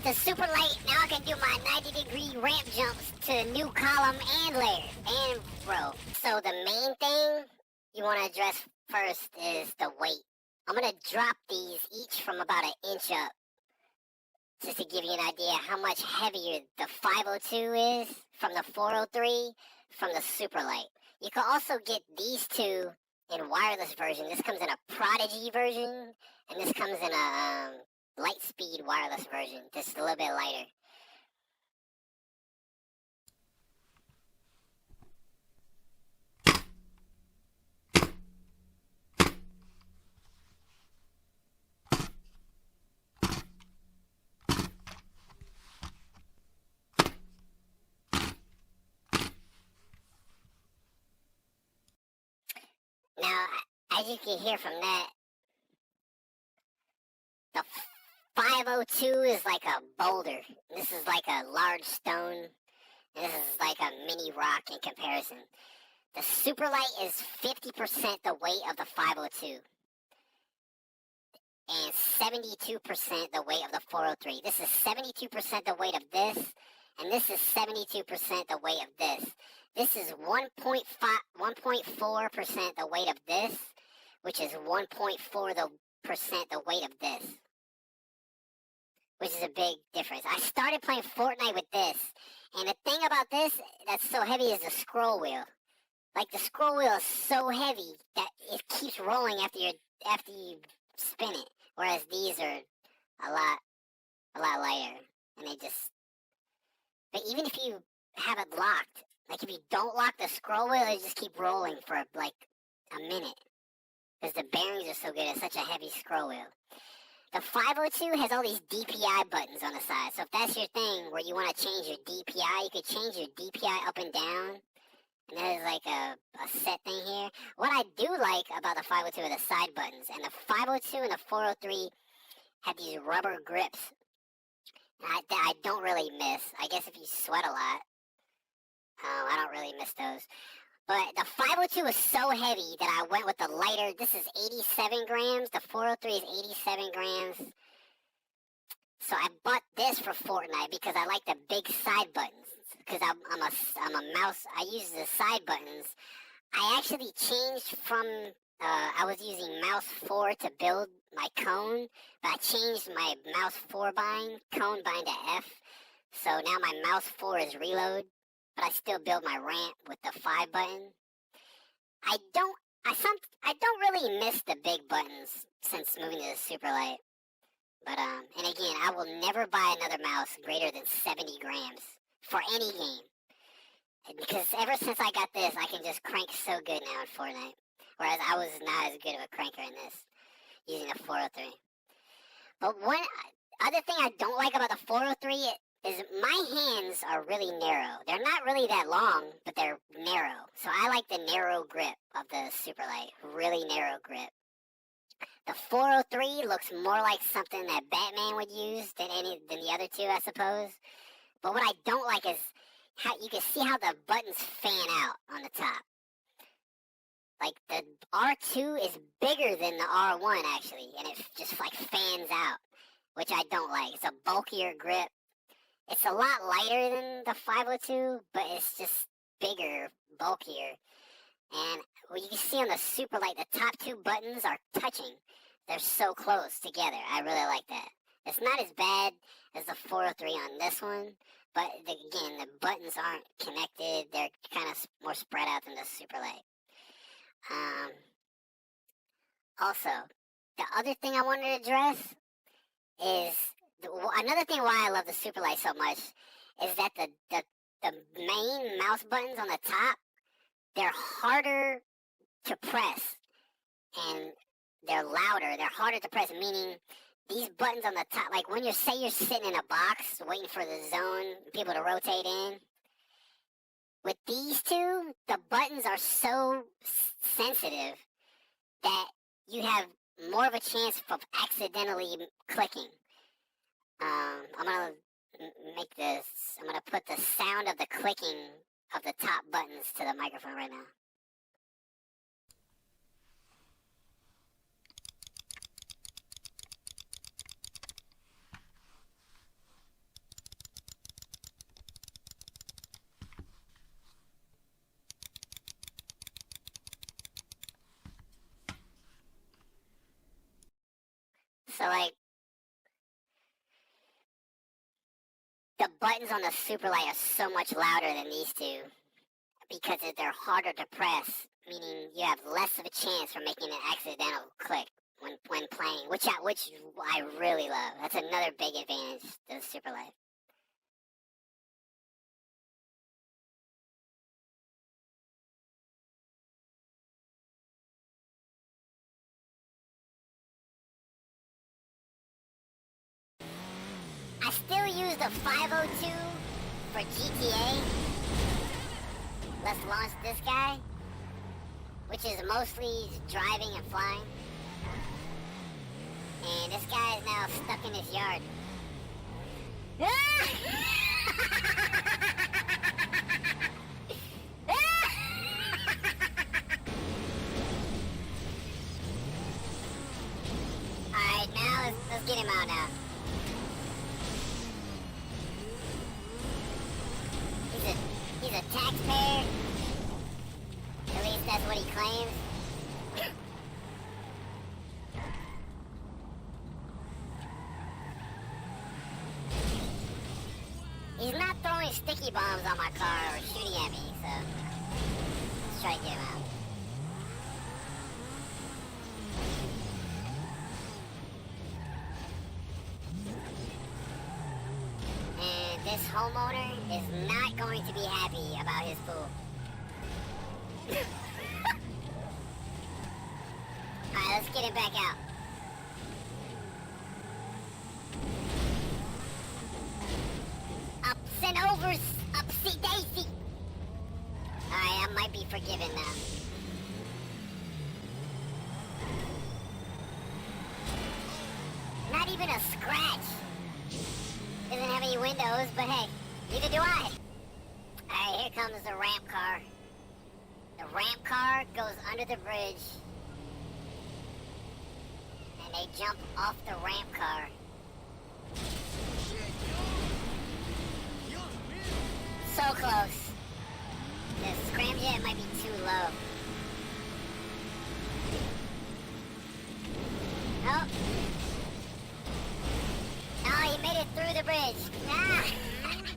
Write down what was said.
the Superlight, now I can do my 90-degree ramp jumps to new column and layer and row. So the main thing you want to address first is the weight. I'm going to drop these each from about an inch up, just to give you an idea how much heavier the 502 is from the 403 from the Superlight. You can also get these two in wireless version. This comes in a Prodigy version, and this comes in a Lightspeed wireless version. This is a little bit lighter. Now, as you can hear from that, the 502 is like a boulder. This is like a large stone. This is like a mini rock in comparison. The Superlight is 50% the weight of the 502. And 72% the weight of the 403. This is 72% the weight of this. And this is 72% the weight of this. This is 1.4% the weight of this, which is 1.4% the weight of this, which is a big difference. I started playing Fortnite with this, and the thing about this that's so heavy is the scroll wheel. Like, the scroll wheel is so heavy that it keeps rolling after you spin it, whereas these are a lot lighter, and they just. But even if you have it locked, like if you don't lock the scroll wheel, it just keep rolling for like a minute. Because the bearings are so good, it's such a heavy scroll wheel. The 502 has all these DPI buttons on the side. So if that's your thing where you want to change your DPI, you could change your DPI up and down. And there's like a set thing here. What I do like about the 502 are the side buttons. And the 502 and the 403 have these rubber grips. I don't really miss. I guess if you sweat a lot, I don't really miss those. But the 502 is so heavy that I went with the lighter. This is 87 grams. The 403 is 87 grams. So I bought this for Fortnite because I like the big side buttons. Because I'm a mouse. I use the side buttons. I actually changed from. I was using mouse 4 to build my cone, but I changed my mouse 4 cone bind to F. So now my mouse 4 is reload, but I still build my ramp with the 5 button. I don't really miss the big buttons since moving to the Superlight. But and again, I will never buy another mouse greater than 70 grams for any game. Because ever since I got this, I can just crank so good now in Fortnite. Whereas I was not as good of a cranker in this, using the 403. But one other thing I don't like about the 403 is my hands are really narrow. They're not really that long, but they're narrow. So I like the narrow grip of the Superlight, really narrow grip. The 403 looks more like something that Batman would use than the other two, I suppose. But what I don't like is how you can see how the buttons fan out on the top. Like, the R2 is bigger than the R1, actually, and it just, like, fans out, which I don't like. It's a bulkier grip. It's a lot lighter than the 502, but it's just bigger, bulkier. And what you can see on the Superlight, the top two buttons are touching. They're so close together. I really like that. It's not as bad as the 403 on this one, but, again, the buttons aren't connected. They're kind of more spread out than the Superlight. Also, the other thing I wanted to address is another thing why I love the Superlight so much is that the main mouse buttons on the top, they're harder to press and they're louder. They're harder to press, meaning these buttons on the top, like when you're sitting in a box waiting for the zone, people to rotate in. With these two, the buttons are so sensitive that you have more of a chance of accidentally clicking. I'm going to put the sound of the clicking of the top buttons to the microphone right now. So, like, the buttons on the Superlight are so much louder than these two because they're harder to press, meaning you have less of a chance for making an accidental click when playing, which I really love. That's another big advantage to the Superlight. I still use the 502 for GTA. Let's launch this guy, which is mostly driving and flying. And this guy is now stuck in his yard. Alright, now let's get him out now. He's a taxpayer. At least that's what he claims. He's not throwing sticky bombs on my car or shooting at me, so let's try to get him out. And this homeowner is not going to be happy about his pool. Alright, let's get him back out. Ups and overs, upsy daisy. Alright, I might be forgiven now. Not even a scratch. Doesn't have any windows, but hey, neither do I. Alright, here comes the ramp car. The ramp car goes under the bridge. And they jump off the ramp car. So close. The scramjet might be too low.